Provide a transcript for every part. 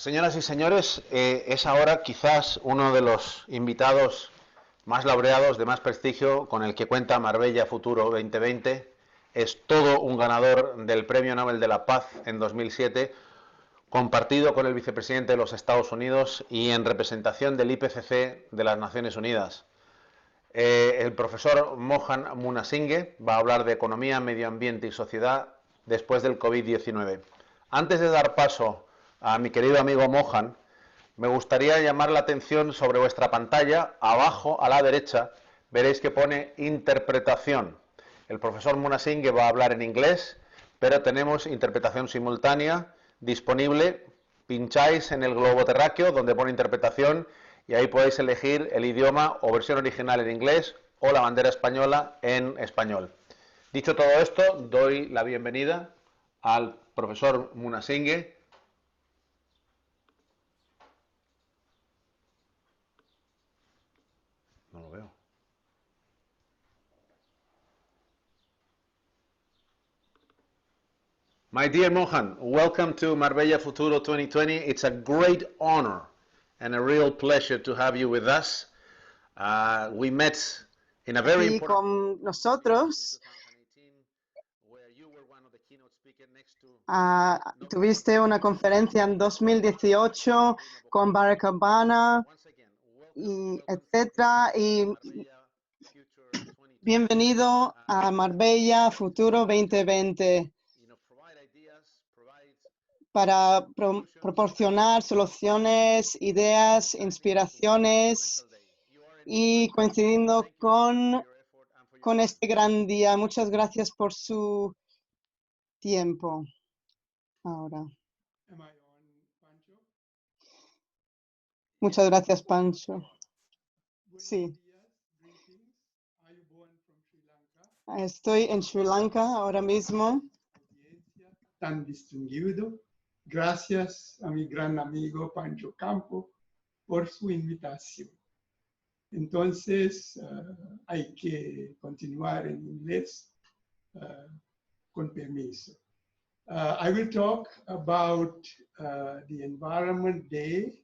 Señoras y señores, es ahora quizás uno de los invitados más laureados, de más prestigio, con el que cuenta Marbella Futuro 2020. Es todo un ganador del Premio Nobel de la Paz en 2007, compartido con el vicepresidente de los Estados Unidos y en representación del IPCC de las Naciones Unidas. El profesor Mohan Munasinghe va a hablar de economía, medio ambiente y sociedad después del COVID-19. Antes de dar paso a mi querido amigo Mohan, me gustaría llamar la atención sobre vuestra pantalla. Abajo a la derecha veréis que pone interpretación. El profesor Munasinghe va a hablar en inglés, pero tenemos interpretación simultánea disponible. Pincháis en el globo terráqueo donde pone interpretación y ahí podéis elegir el idioma o versión original en inglés o la bandera española en español. Dicho todo esto, doy la bienvenida al profesor Munasinghe. No lo veo. My dear Mohan, welcome to Marbella Futuro 2020. It's a great honor and a real pleasure to have you with us. We met in a very y con nosotros tuviste una conferencia en 2018 con Barack Obama, y etcétera, y bienvenido a Marbella Futuro 2020 para proporcionar soluciones, ideas, inspiraciones y coincidiendo con este gran día. Muchas gracias por su tiempo. Ahora. Muchas gracias, Pancho. Sí. Estoy en Sri Lanka ahora mismo. Tan distinguido. Gracias a mi gran amigo Pancho Campo por su invitación. Entonces, hay que continuar en inglés con permiso. I will talk about the Environment Day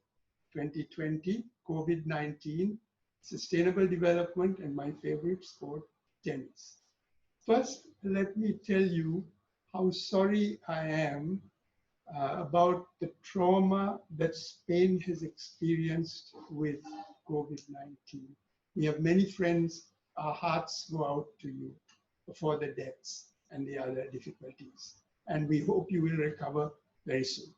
2020, COVID-19, Sustainable Development, and my favorite sport, tennis. First, let me tell you how sorry I am about the trauma that Spain has experienced with COVID-19. We have many friends. Our hearts go out to you for the deaths and the other difficulties. And we hope you will recover very soon.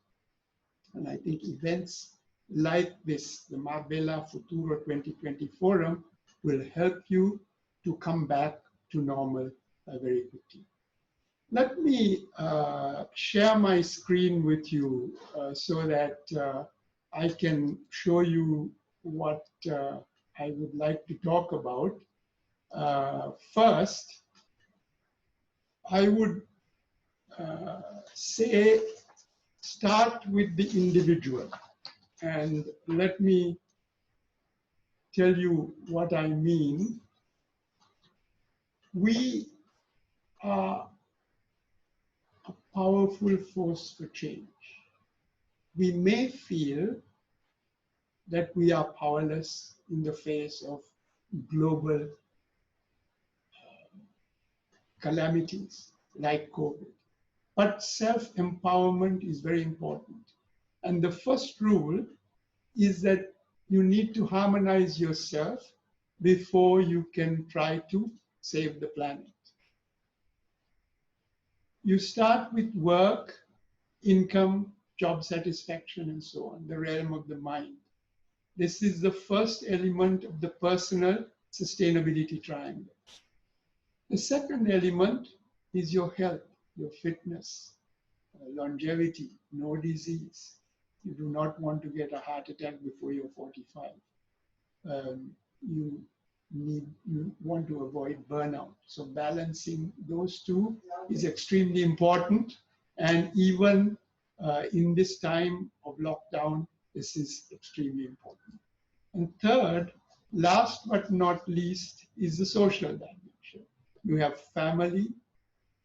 And I think events like this, the Marbella Futuro 2020 Forum, will help you to come back to normal very quickly. Let me share my screen with you so that I can show you what I would like to talk about. First, I would say start with the individual. And let me tell you what I mean. We are a powerful force for change. We may feel that we are powerless in the face of global calamities like COVID. But self-empowerment is very important. And the first rule is that you need to harmonize yourself before you can try to save the planet. You start with work, income, job satisfaction, and so on, the realm of the mind. This is the first element of the personal sustainability triangle. The second element is your health, your fitness, longevity, no disease. You do not want to get a heart attack before you're 45. You want to avoid burnout. So balancing those two is extremely important. And even in this time of lockdown, this is extremely important. And third, last but not least, is the social dimension. You have family,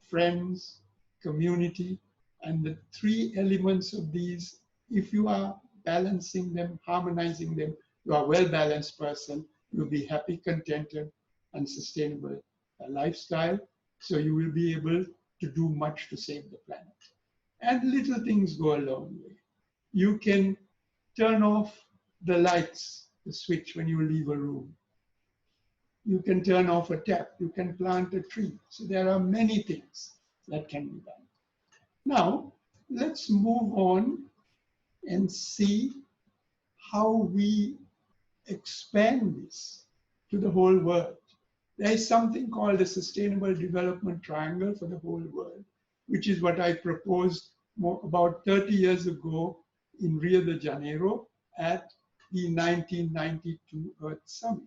friends, community, and the three elements of these, if you are balancing them, harmonizing them, you are a well-balanced person, you'll be happy, contented, and sustainable lifestyle. So you will be able to do much to save the planet. And little things go a long way. You can turn off the lights, the switch when you leave a room. You can turn off a tap. You can plant a tree. So there are many things that can be done. Now, let's move on and see how we expand this to the whole world. There is something called the Sustainable Development Triangle for the whole world, which is what I proposed about 30 years ago in Rio de Janeiro at the 1992 Earth Summit.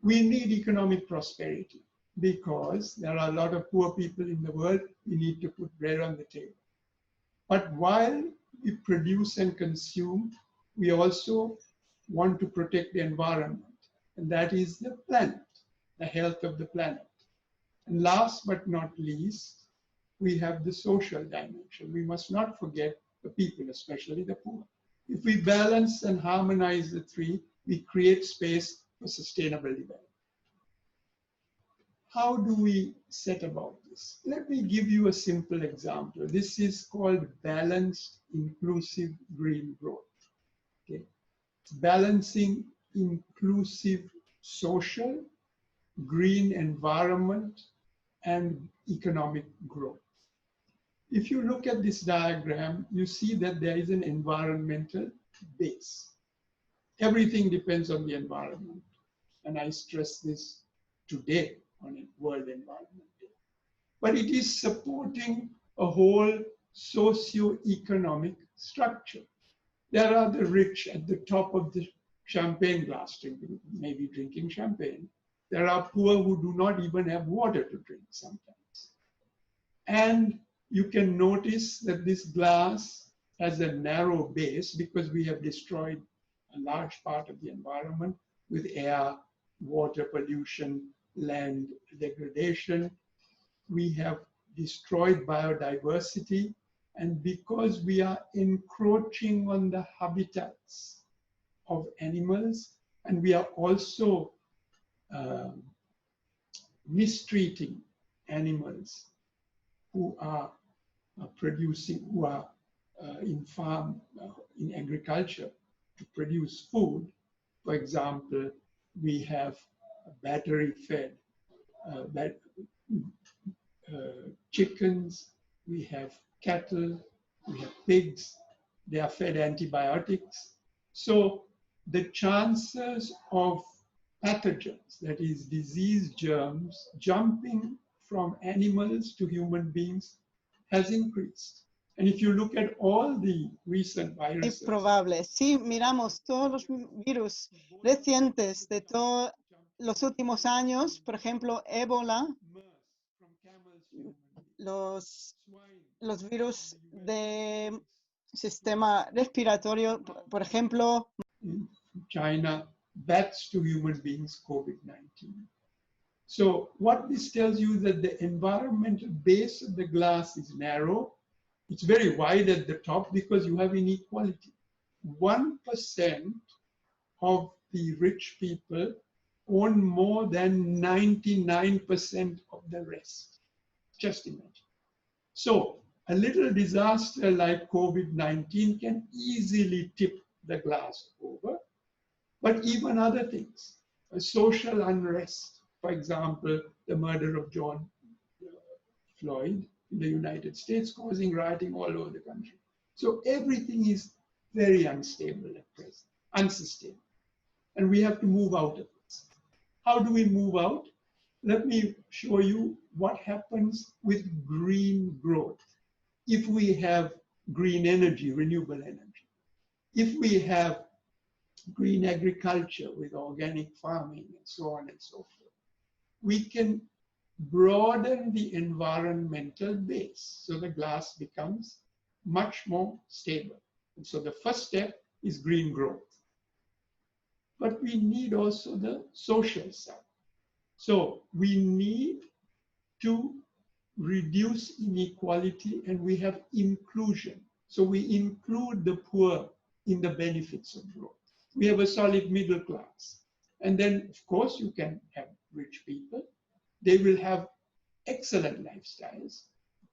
We need economic prosperity because there are a lot of poor people in the world. We need to put bread on the table. But while we produce and consume, we also want to protect the environment, and that is the planet, the health of the planet. And last but not least, we have the social dimension. We must not forget the people, especially the poor. If we balance and harmonize the three, we create space for sustainable development. How do we set about this? Let me give you a simple example. This is called balanced inclusive green growth. Okay. It's balancing inclusive social, green environment, and economic growth. If you look at this diagram, you see that there is an environmental base. Everything depends on the environment. And I stress this today on World Environment Day. But it is supporting a whole socio-economic structure. There are the rich at the top of the champagne glass, maybe drinking champagne. There are poor who do not even have water to drink sometimes. And you can notice that this glass has a narrow base because we have destroyed a large part of the environment with air, water pollution, land degradation. We have destroyed biodiversity, and because we are encroaching on the habitats of animals, and we are also mistreating animals who are producing, who are in agriculture to produce food. For example, we have battery-fed chickens, we have cattle, we have pigs, they are fed antibiotics. So the chances of pathogens, that is disease germs, jumping from animals to human beings has increased. And if you look at all the recent viruses, Es probable. Si miramos todos los virus recientes de todos los últimos años, por ejemplo, ébola, los virus de sistema respiratorio, por ejemplo, in China, bats to human beings, COVID-19. So what this tells you is that the environmental base of the glass is narrow. It's very wide at the top because you have inequality. 1% of the rich people own more than 99% of the rest. Just imagine. So a little disaster like COVID-19 can easily tip the glass over, but even other things, a social unrest, for example, the murder of George Floyd in the United States, causing rioting all over the country. So everything is very unstable at present, unsustainable. And we have to move out of this. How do we move out? Let me show you what happens with green growth. If we have green energy, renewable energy, if we have green agriculture with organic farming and so on and so forth, we can broaden the environmental base. So the glass becomes much more stable. And so the first step is green growth. But we need also the social side. So we need to reduce inequality, and we have inclusion. So we include the poor in the benefits of growth. We have a solid middle class. And then, of course, you can have rich people. They will have excellent lifestyles,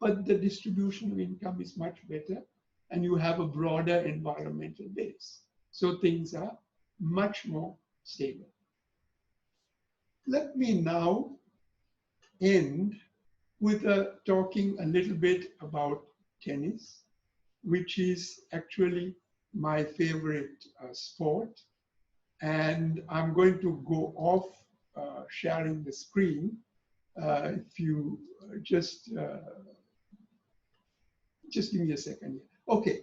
but the distribution of income is much better, and you have a broader environmental base. So things are much more stable. Let me now end with talking a little bit about tennis, which is actually my favorite sport. And I'm going to go off sharing the screen. If you just give me a second here. Okay,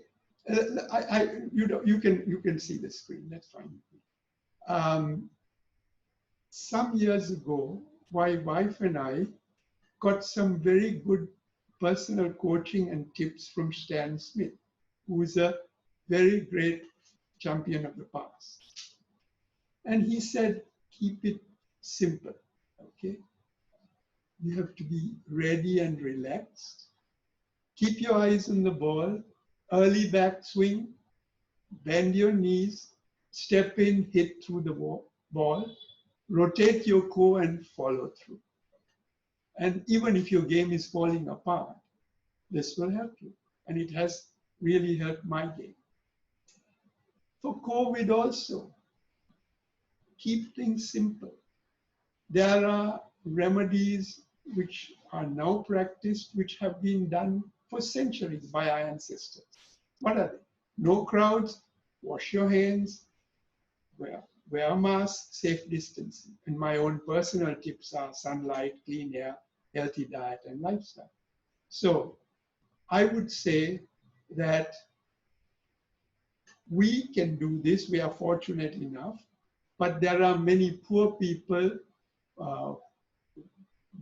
you can see the screen. That's fine. Some years ago, my wife and I got some very good personal coaching and tips from Stan Smith, who is a very great champion of the past. And he said, keep it simple, okay? You have to be ready and relaxed. Keep your eyes on the ball, early back swing, bend your knees, step in, hit through the ball, rotate your core and follow through. And even if your game is falling apart, this will help you. And it has really helped my game. For COVID also, keep things simple. There are remedies which are now practiced, which have been done for centuries by our ancestors. What are they? No crowds, wash your hands, wear a mask, safe distancing. And my own personal tips are sunlight, clean air, healthy diet, and lifestyle. So I would say that we can do this. We are fortunate enough, but there are many poor people,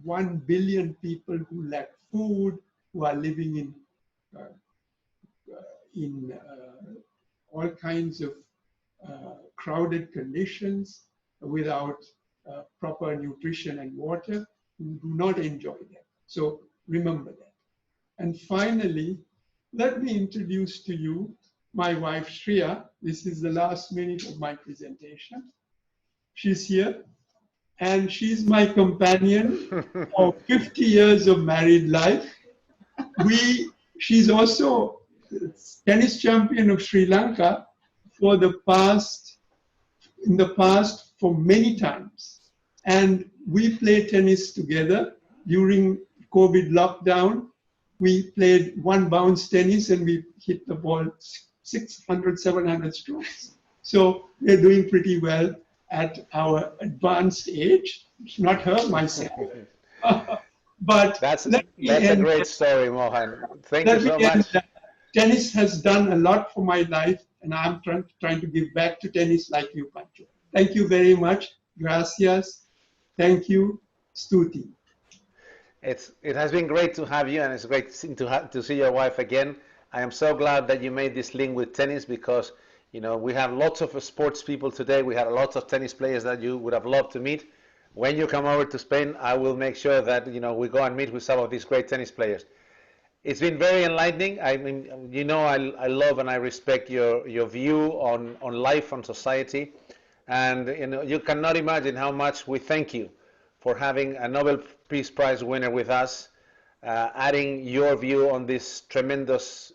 1 billion people who lack food, who are living in all kinds of crowded conditions without proper nutrition and water, who do not enjoy that. So remember that. And finally, let me introduce to you my wife, Shreya. This is the last minute of my presentation. She's here, and she's my companion of 50 years of married life. She's also tennis champion of Sri Lanka in the past for many times. And we play tennis together. During COVID lockdown, we played one bounce tennis and we hit the ball 600, 700 strokes. So we're doing pretty well at our advanced age. It's not her, myself. But that's a great story, Mohan. Thank you so much. Tennis has done a lot for my life, and I'm trying to give back to tennis like you, Pancho. Thank you very much. Gracias. Thank you. Stuti. It has been great to have you, and it's great to see your wife again. I am so glad that you made this link with tennis, because we have lots of sports people today. We have lots of tennis players that you would have loved to meet. When you come over to Spain, I will make sure that we go and meet with some of these great tennis players. It's been very enlightening. I mean, I love and I respect your view on life, on society, and you cannot imagine how much we thank you for having a Nobel Peace Prize winner with us, adding your view on this tremendous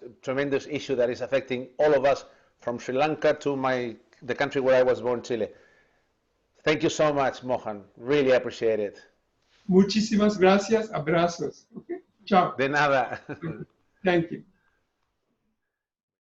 issue that is affecting all of us, from Sri Lanka to the country where I was born, Chile. Thank you so much, Mohan. Really appreciate it. Muchísimas gracias. Abrazos. Okay. Ciao. De nada. Thank you.